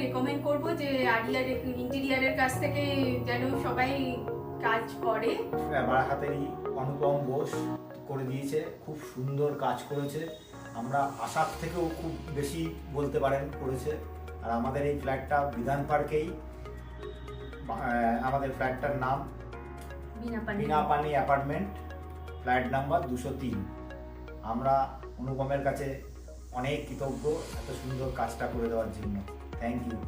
Recommend করব যে আরিয়ার ইন্টেরিয়ারের কাছ থেকে যেন সবাই কাজ করে। বারাহাতেরই অনুপম বোস করে দিয়েছে, খুব সুন্দর কাজ করেছে, আমরা আশার থেকেও খুব বেশি বলতে পারেন করেছে। আর আমাদের এই ফ্ল্যাটটা বিধান পার্কেই, আমাদের ফ্ল্যাটটার নাম বিনাপানি অ্যাপার্টমেন্ট, ফ্ল্যাট নাম্বার 203। আমরা অনুপমের কাছে অনেক কৃতজ্ঞ এত সুন্দর কাজটা করে দেওয়ার জন্য। Thank you.